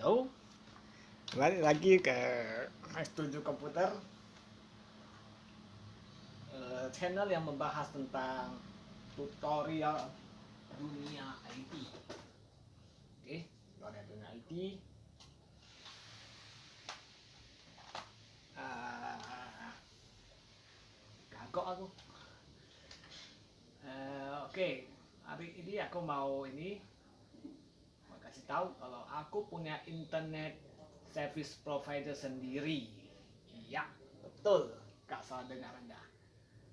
Halo, balik lagi ke Studio Komputer, channel yang membahas tentang tutorial dunia IT. Oke, tutorial dunia IT. Kagok aku. Oke, hari ini aku mau kasih tahu kalau aku punya internet service provider sendiri. Iya, betul. Gak salah dengar Anda.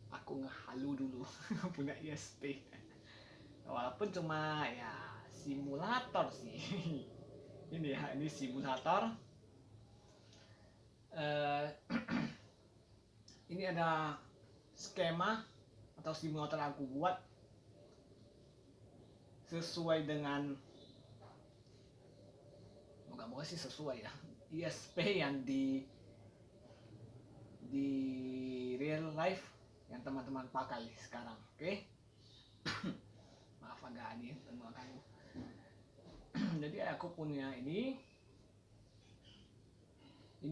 Aku ngehalu dulu punya ISP. Walaupun cuma ya simulator sih. Ini simulator. Eh, ini ada skema atau simulator aku buat sesuai dengan, moga-moga sih sesuai ya, ISP yang di real life yang teman-teman pakai sekarang. Oke. Maaf agak aneh tenggorokanku. Jadi aku punya ini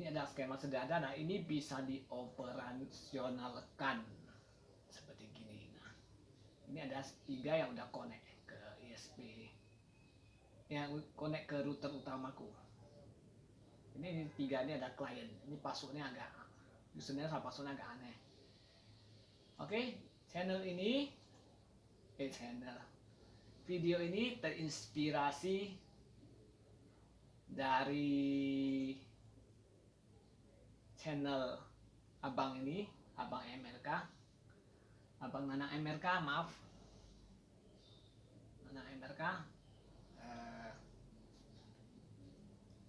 adalah skema sederhana. Nah, ini bisa dioperasionalkan seperti gini. Nah, ini ada 3 yang udah connect ke ISP, yang connect ke router utamaku. Ini 3 ini ada klien. Ini passwordnya agak, username sama passwordnya agak aneh. Oke, channel video ini terinspirasi dari channel abang MRK, abang Nana MRK, maaf, Nana MRK.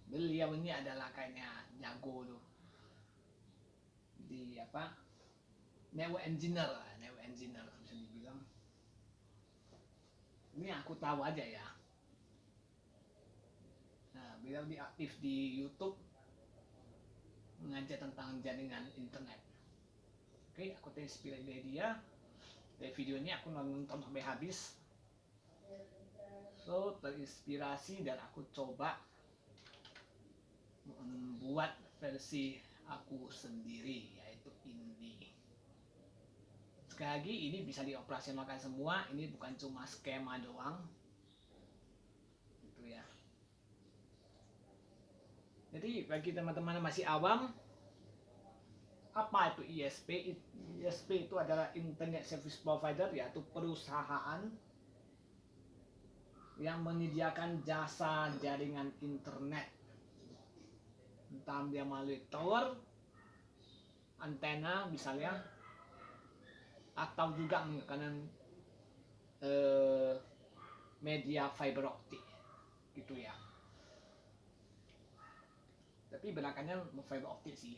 Beliau ini adalah kayaknya jago tuh di network engineer bisa dibilang. Ini aku tahu aja ya. Nah, beliau aktif di YouTube mengajar tentang jaringan internet. Oke, aku terinspirasi dari dia. Dari video ini aku nonton sampai habis. So, terinspirasi dan aku coba membuat versi aku sendiri, yaitu ini. Sekali lagi, ini bisa dioperasionalkan semua. Ini bukan cuma skema doang, gitu ya. Jadi bagi teman-teman yang masih awam, apa itu ISP? ISP itu adalah Internet Service Provider, yaitu perusahaan yang menyediakan jasa jaringan internet, entah dia melalui tower, antena misalnya, atau juga menggunakan media fiber optik, gitu ya. Tapi belakannya fiber optik sih.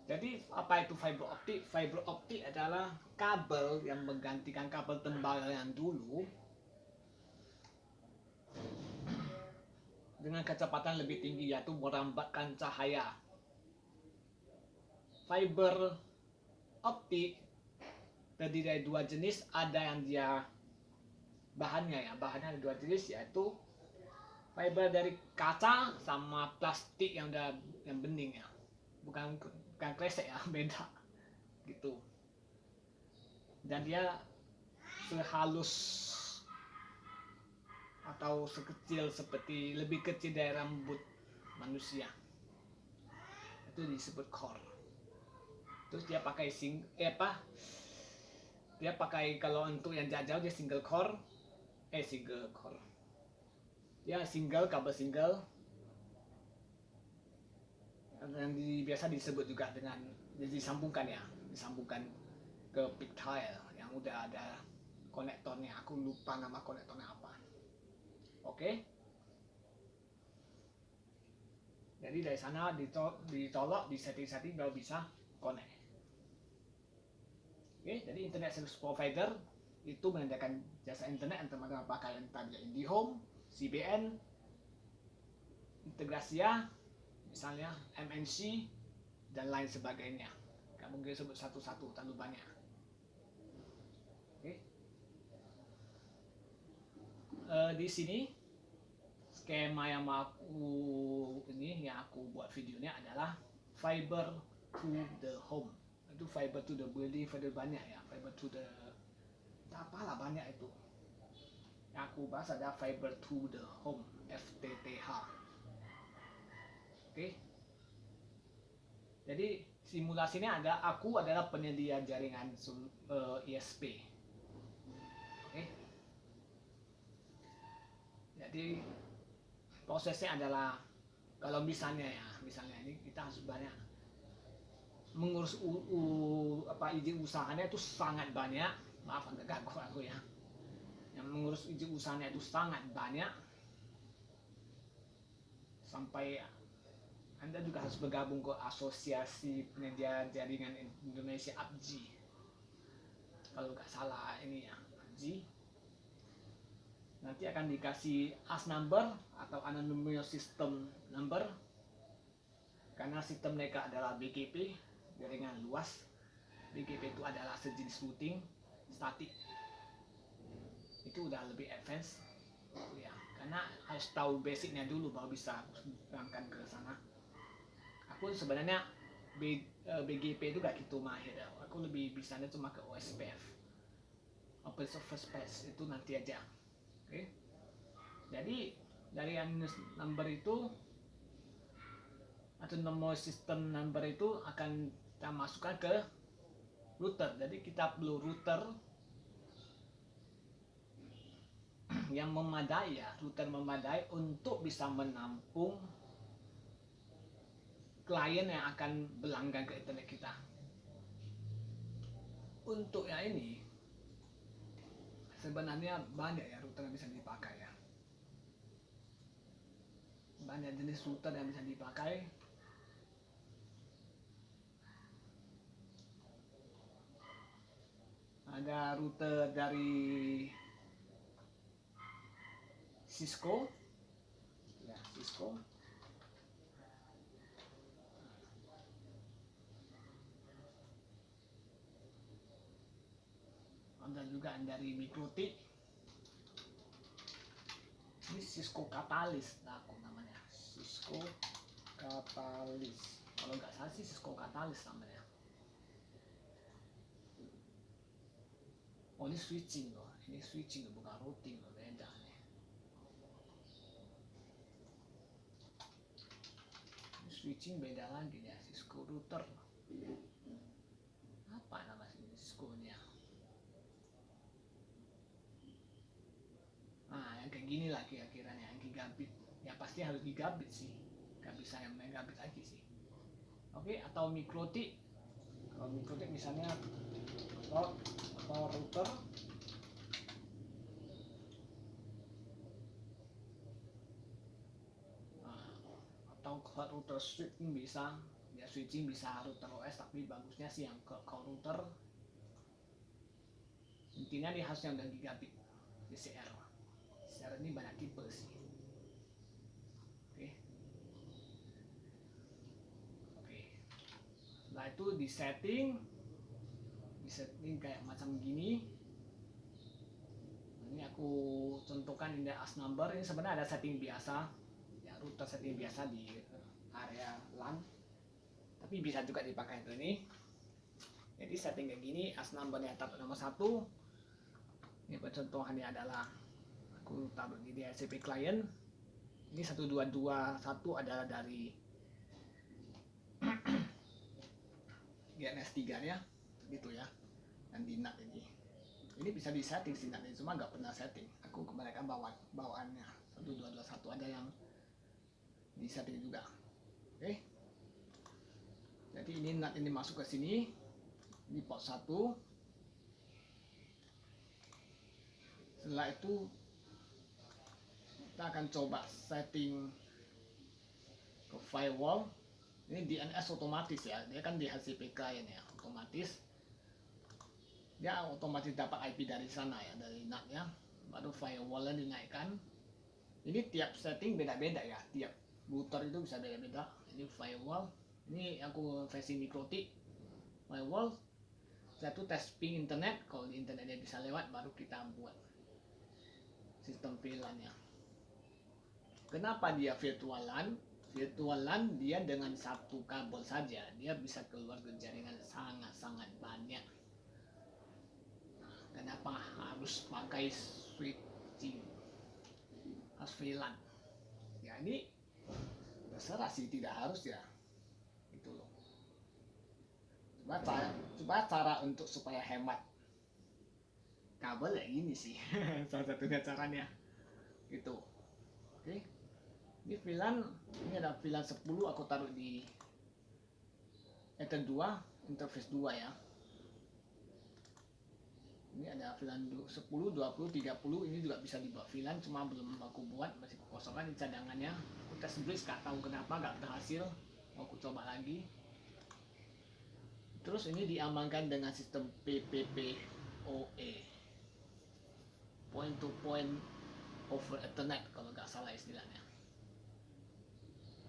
Jadi apa itu fiber optik? Fiber optik adalah kabel yang menggantikan kabel tembaga yang dulu dengan kecepatan lebih tinggi, yaitu merambatkan cahaya. Fiber optik terdiri dari 2 jenis. Ada yang dia bahannya ada 2 jenis, yaitu fiber dari kaca sama plastik yang bening ya, bukan kresek ya, beda gitu. Dan dia sehalus atau lebih kecil dari rambut manusia, itu disebut core. Terus dia pakai kalau untuk yang jauh dia single core, ya kabel single, yang biasa disebut juga dengan disambungkan ke pigtail yang udah ada konektornya. Aku lupa nama konektornya apa. Oke. Jadi dari sana ditolak, disetting baru bisa connect. Oke, jadi internet service provider itu menyediakan jasa internet yang teman-teman pakai, entah IndiHome, CBN, Integrasia, misalnya MNC dan lain sebagainya. Gak mungkin sebut satu-satu, terlalu banyak. Oke. Di sini skema yang yang aku buat videonya adalah fiber to the home. Itu fiber to the building, fiber banyak ya, fiber to the apalah banyak itu. Yang aku bahas ada fiber to the home, FTTH. Oke. Jadi simulasinya ada, aku adalah penyedia jaringan ISP. Oke. Jadi prosesnya adalah, kalau misalnya ini kita harus banyak mengurus izin usahanya itu sangat banyak. Maaf agak ganggu aku ya. Yang mengurus izin usahanya itu sangat banyak, sampai Anda juga harus bergabung ke Asosiasi Penyedia Jaringan Indonesia, APJI. Kalau nggak salah ini ya, APJI. Nanti akan dikasih AS number atau anonymous system number, karena sistem mereka adalah BGP, jaringan luas. BGP itu adalah sejenis routing statik. Itu udah lebih advance ya, karena harus tahu basicnya dulu baru bisa berangkat ke sana. Aku sebenarnya BGP itu gak gitu mahir ya. Aku lebih bisanya cuma ke OSPF, Open Service Space, itu nanti aja. Oke. Jadi dari number itu atau nomor sistem number itu akan kita masukkan ke router. Jadi kita perlu router yang memadai ya, router memadai untuk bisa menampung klien yang akan berlangganan ke internet kita. Untuk yang ini sebenarnya banyak ya router yang bisa dipakai ya. Banyak jenis router yang bisa dipakai. Ada router dari Cisco ya, Cisco. Ada juga dari Mikrotik. Ini Cisco Catalyst aku namanya, Cisco Catalyst. Kalau nggak salah sih Cisco Catalyst namanya. Oh ini switching loh, ini switching bukan routing loh, beda nih. Ini switching beda lagi ya, Cisco router. Apa nama Cisco-nya? Nah yang kayak gini lah kira-kiranya, yang gigabit. Ya pasti harus gigabit sih, nggak bisa yang megabit lagi sih. Oke, atau Mikrotik. Kalau Mikrotik misalnya atau router atau router switching bisa ya, switching bisa router OS, tapi bagusnya sih yang ke router. Intinya dia harus yang udah gigabit DCR. DCR ini banyak tipe sih. Oke. Setelah itu di setting kayak macam gini. Ini aku contohkan ini AS number. Ini sebenarnya ada setting biasa ya, router setting biasa di area LAN, tapi bisa juga dipakai itu ini. Jadi setting kayak gini, AS numbernya taruh nomor 1. Ini contohannya adalah aku taruh di DHCP client. Ini 1221 adalah dari GNS3 ya, gitu ya. Dan di NAT ini bisa di setting sih, nanti cuma nggak pernah setting. Aku kebanyakan bawaannya 1221 ada yang di setting juga. Oke. Jadi ini NAT ini masuk ke sini, di port 1. Setelah itu kita akan coba setting ke firewall. Ini DNS otomatis ya, dia kan di HCP client ya, otomatis. Dia otomatis dapat IP dari sana ya, dari NAT ya. Baru firewallnya dinaikkan. Ini tiap setting beda-beda ya, tiap router itu bisa beda-beda. Ini firewall, ini aku versi Mikrotik firewall. Satu tes ping internet, kalau di internetnya bisa lewat baru kita buat sistem VLAN-nya. Kenapa dia virtual LAN? Virtual LAN dia dengan satu kabel saja dia bisa keluar ke jaringan sangat-sangat banyak. Kenapa harus pakai switching? Harus VLAN. Ya ini terserah sih, tidak harus ya. Itu loh. Coba cara untuk supaya hemat kabel ya ini sih. Salah satunya caranya. Gitu. Oke. Ini VLAN, ini ada VLAN 10 aku taruh di Ether 2, interface 2 ya. Ini ada VLAN 10, 20, 30, ini juga bisa dibuat VLAN, cuma belum aku buat, masih kekosongan di cadangannya. Aku tes bridge, gak tahu kenapa gak berhasil, mau aku coba lagi. Terus ini diamankan dengan sistem PPPoE, point to point over Ethernet kalau nggak salah istilahnya.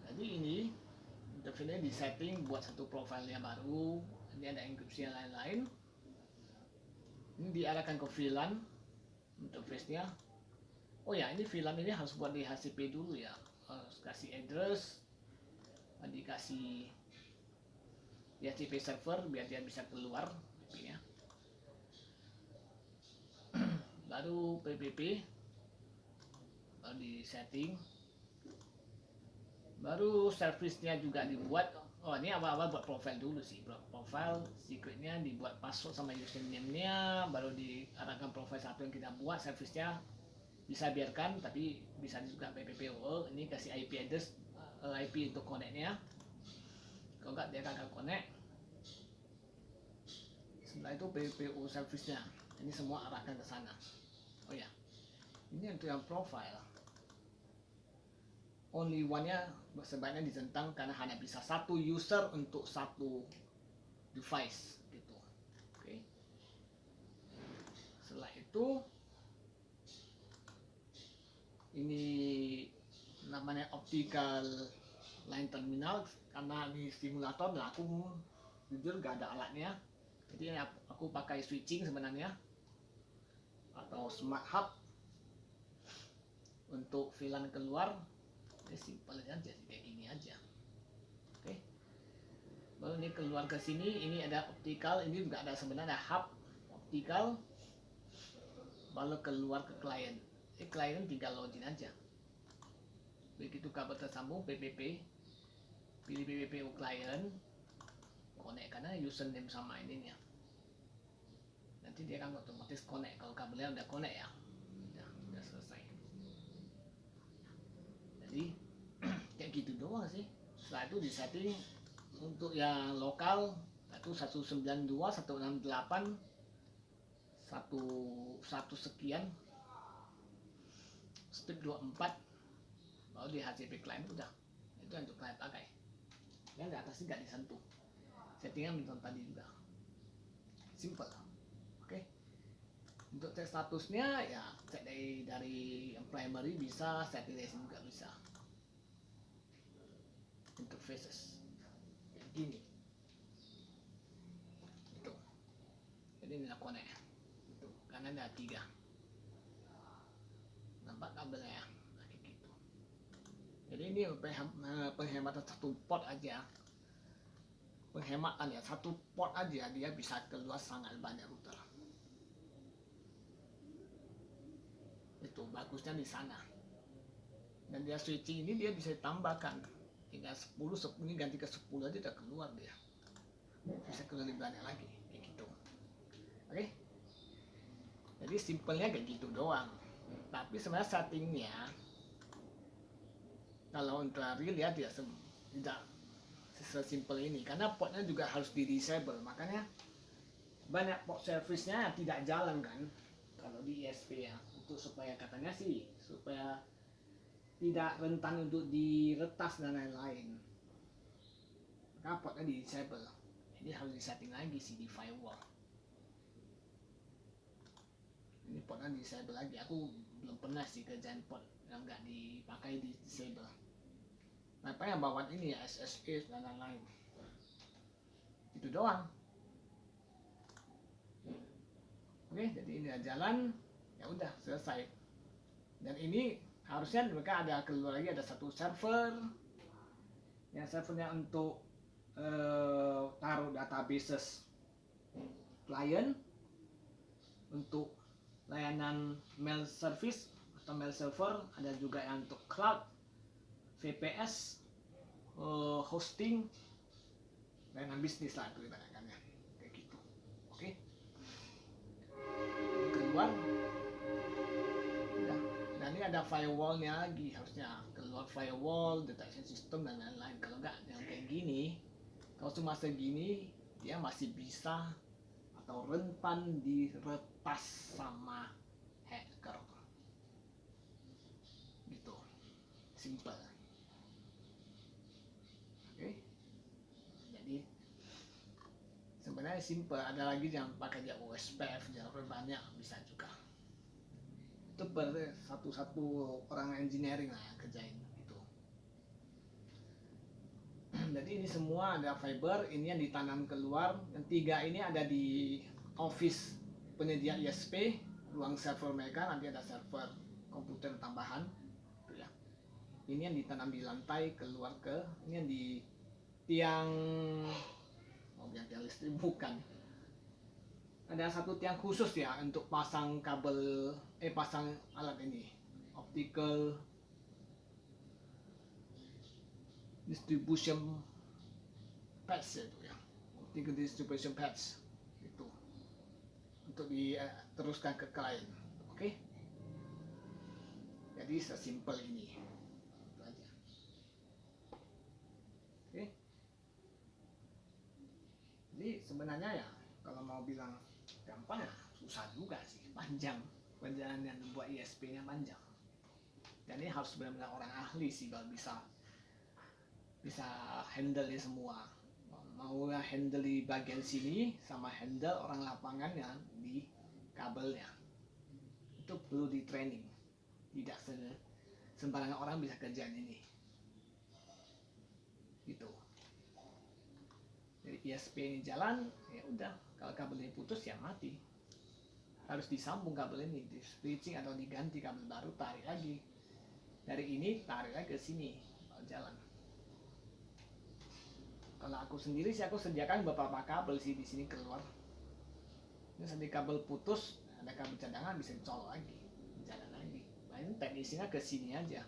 Jadi ini interface-nya di setting buat satu profilnya baru, ini ada enkripsi yang lain-lain. Ini diarahkan ke VLAN interface-nya. Oh ya, ini VLAN ini harus buat di HCP dulu ya, harus kasih address, dikasih HCP server biar dia bisa keluar IP-nya. Baru PPP, baru di setting, baru service-nya juga dibuat. Oh ini awal-awal buat profile dulu sih, buat profile, secretnya dibuat password sama username-nya, baru diarahkan profile satu yang kita buat, service-nya bisa biarkan, tapi bisa juga PPPoE. Ini kasih IP address, IP untuk connect-nya, kalau nggak dia akan connect. Setelah itu PPPoE service-nya, ini semua arahkan ke sana. Oh ya, ini untuk yang profile. Only one-nya sebaiknya ditentang karena hanya bisa satu user untuk satu device gitu. Oke. Setelah itu ini namanya optical line terminal, karena di simulator dan aku jujur gak ada alatnya. Jadi aku pakai switching sebenarnya atau smart hub untuk VLAN keluar. Ini simple aja sih, kayak gini aja. Oke. Baru ini keluar ke sini, ini ada optical, ini juga ada sebenarnya hub optical. Baru keluar ke klien. Ini klien tinggal login aja. Begitu kabel tersambung PPP, pilih PPPoE client, connect karena username sama ininya. Nanti dia akan otomatis connect kalau kabelnya udah connect ya. Udah selesai. Jadi kayak gitu doang sih. Setelah itu di setting untuk yang lokal itu 192, 168, 1 sekian, speed 24, baru di HCP client udah. Itu yang untuk client pakai. Yang di atas nggak disentuh. Settingan menonton tadi juga. Simple. Oke. Untuk cek statusnya ya cek dari yang primary bisa, setting dari sini juga bisa. Interfaces kayak gini. Itu. Jadi ini connect. Itu. Karena ada 3. Nampak kabelnya ya. Kayak gitu. Jadi ini penghematan satu port aja. Penghematan ya, satu port aja dia bisa keluar sangat banyak router. Itu bagusnya di sana. Dan dia switching ini dia bisa ditambahkan, tinggal 10 ini ganti ke 10 aja udah keluar dia, bisa keluar lebih banyak lagi kayak gitu. Oke, jadi simpelnya kayak gitu doang, tapi sebenarnya settingnya kalau untuk real ya dia tidak sesimpel ini, karena portnya juga harus di disable, makanya banyak port service-nya tidak jalan kan kalau di ISP ya, untuk supaya katanya sih supaya tidak rentan untuk diretas dan lain-lain, maka portnya di disable. Ini harus disetting lagi sih di firewall. Ini portnya di disable lagi, aku belum pernah sih kerjain port yang nggak dipakai di disable. Apa yang bawaan ini ya SSH dan lain-lain. Itu doang. Oke, jadi ini jalan, ya udah selesai. Dan ini harusnya mereka ada keluar lagi ada satu server yang servernya untuk taruh databases klien, untuk layanan mail service atau mail server, ada juga yang untuk cloud, VPS, hosting, layanan bisnis lah itu ibaratnya kayak gitu. Oke, keluar udah. Dan ini ada firewallnya lagi, harusnya keluar firewall, detection system dan lain-lain. Kalau nggak yang kayak gini, kalau cuma segini dia masih bisa atau rentan diretas sama hacker gitu, simple. Oke, jadi sebenarnya simple. Ada lagi yang pakai dia OSPF, jalur banyak bisa juga. Itu satu-satu orang engineering lah yang kerjain itu. Jadi ini semua ada fiber, ini yang ditanam keluar. Yang tiga ini ada di office penyedia ISP, ruang server mereka, nanti ada server komputer tambahan itu ya. Ini yang ditanam di lantai keluar ke ini yang di tiang, tiang listrik bukan, ada satu tiang khusus ya untuk pasang kabel pasang alat ini, optical distribution pads itu ya, optical distribution pads itu untuk diteruskan ke klien. Oke, jadi sesimpel ini itu aja. Oke, jadi sebenarnya ya kalau mau bilang gampang ya susah juga sih, panjang perjalanan yang membuat ISP-nya panjang. Dan ini harus benar-benar orang ahli sih kalau bisa handle ini semua. Mau handle di bagian sini sama handle orang lapangan yang di kabelnya, itu perlu di training. Tidak sembarangan orang bisa kerjaan ini gitu. Jadi ISP ini jalan ya udah, kalau kabelnya putus ya mati, harus disambung kabel ini, di switching atau diganti kabel baru, tarik lagi dari ini, tarik lagi ke sini, baru jalan. Kalau aku sendiri sih aku sediakan beberapa kabel sih di sini keluar. Ini nanti kabel putus, ada kabel cadangan bisa dicolok lagi, jalan lagi. Nah ini teknisnya ke sini aja,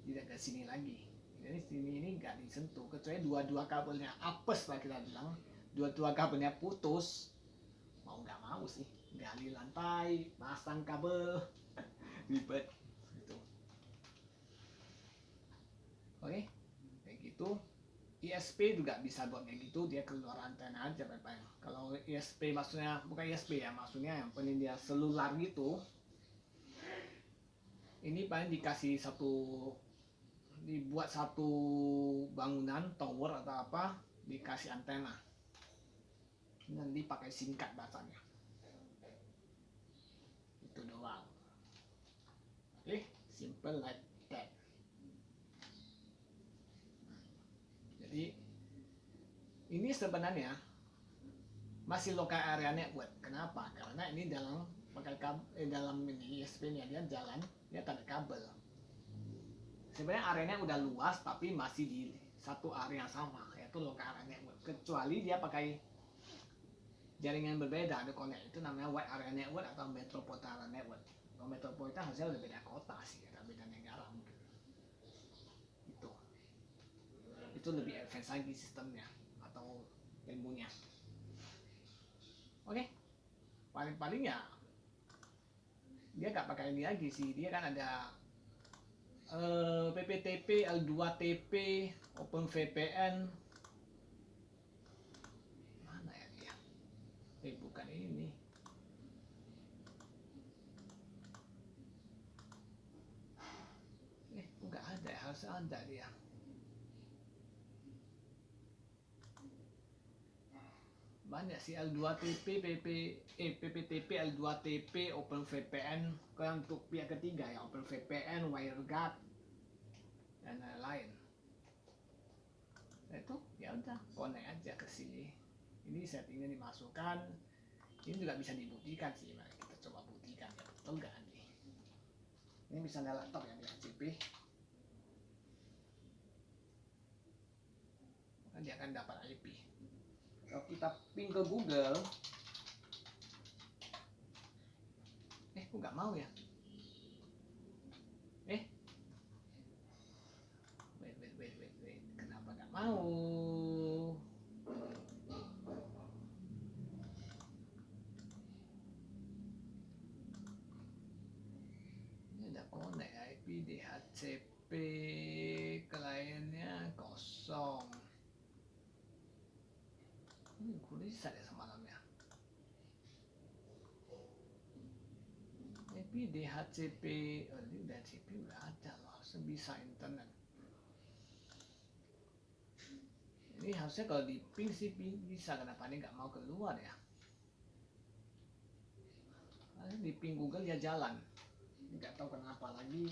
tidak ke sini lagi. Jadi sini ini nggak disentuh, kecuali dua-dua kabelnya apes lah kita bilang, dua-dua kabelnya putus, mau nggak mau sih gali lantai, pasang kabel, ribet gitu. Oke, kayak gitu. ISP juga bisa buat kayak gitu, dia keluar antena aja Pak. Kalau ISP maksudnya bukan ISP ya, maksudnya yang penyedia selular gitu. Ini paling dikasih dibuat satu bangunan tower atau apa, dikasih antena. Nanti pakai singkat bahasanya. Itu doang. Oke, simple like that. Jadi ini sebenarnya masih local area network. Kenapa? Karena ini dalam dalam ini ISP-nya dia jalan, dia tak ada kabel. Sebenarnya areanya udah luas tapi masih di satu area sama, yaitu local area network. Kecuali dia pakai jaringan berbeda, ada connect, itu namanya wide area network atau metropolitan network. Kalau metropolitan harusnya udah beda kota sih, beda negara mungkin. Itu lebih advance lagi sistemnya atau ilmunya. Oke, paling-paling ya dia nggak pakai ini lagi sih, dia kan ada PPTP, L2TP, OpenVPN, mana ya dia? Bukan ini. Nggak ada, harus ada dia. Banyak sih, L2TP, PPTP, L2TP, OpenVPN. Kalau untuk pihak ketiga ya OpenVPN, WireGuard dan lain-lain. Nah itu ya udah connect aja ke sini. Ini settingnya dimasukkan. Ini juga bisa dibuktikan sih, mari kita coba buktikan ya betul nggak nih. Ini misalnya laptop yang di HP, dia akan dapat IP. Kalau kita ping ke Google, kok nggak mau ya? Wait, kenapa nggak mau? Ini ada connect IP DHCP, kliennya kosong. Ini bisa ya semalamnya. IP DHCP, ini DHCP udah ada loh, sebisa internet. Ini harusnya kalau di ping sih bisa, kenapa ini nggak mau keluar ya? Di ping Google ya jalan, nggak tahu kenapa lagi.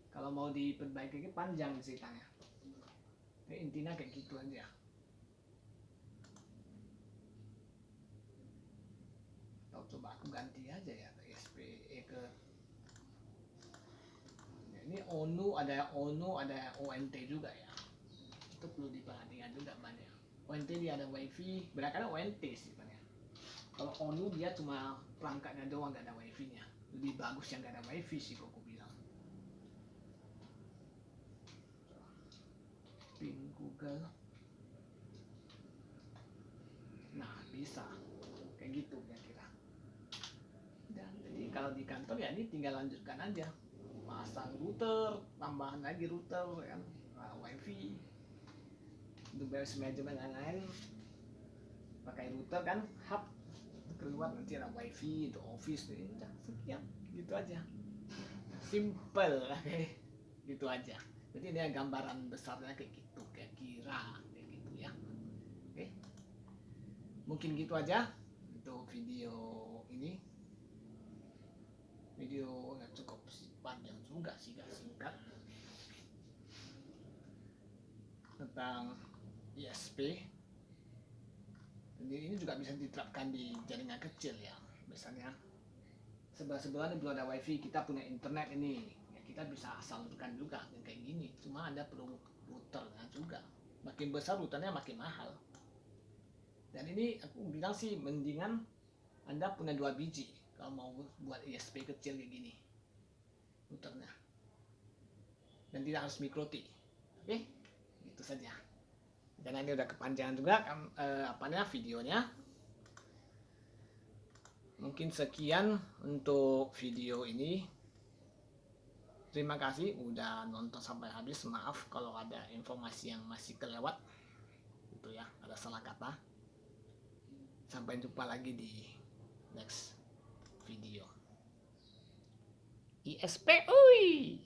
Kalau mau diperbaiki panjang ceritanya. Intinya kayak gitu aja. Atau coba aku ganti aja ya ke SPE ke. Ini ONU, ada ONT juga ya. Itu perlu diperhatikan juga banyak. ONT dia ada wifi, berarti ONT sih banyak. Kalau ONU dia cuma perangkatnya doang, nggak ada wifi-nya. Lebih bagus yang nggak ada wifi sih kok aku bilang. Ping Google. Nah bisa kayak gitu kira-kira. Dan jadi kalau di kantor ya ini tinggal lanjutkan aja, pasang router, tambahan lagi router kan, wifi. Untuk beres manajemen lain-lain pakai router kan, hub keluar nanti ada wifi itu office nih, udah sekian gitu aja, simple gitu aja. Jadi ini gambaran besarnya kayak gitu, kayak kira kayak gitu ya. Oke, mungkin gitu aja untuk video ini. Video nggak cukup panjang juga sih, gak singkat, tentang ISP. Jadi ini juga bisa diterapkan di jaringan kecil ya. Misalnya sebelah-sebelah ini belum ada wifi, kita punya internet ini, ya kita bisa salurkan juga kayak gini. Cuma Anda perlu routernya juga. Makin besar routernya makin mahal. Dan ini aku bilang sih mendingan Anda punya 2 biji kalau mau buat ISP kecil kayak gini routernya. Dan tidak harus micro T. Oke, itu saja. Karena ini udah kepanjangan juga videonya. Mungkin sekian untuk video ini. Terima kasih udah nonton sampai habis. Maaf kalau ada informasi yang masih kelewat, itu ya, ada salah kata. Sampai jumpa lagi di next video. ISP, uy.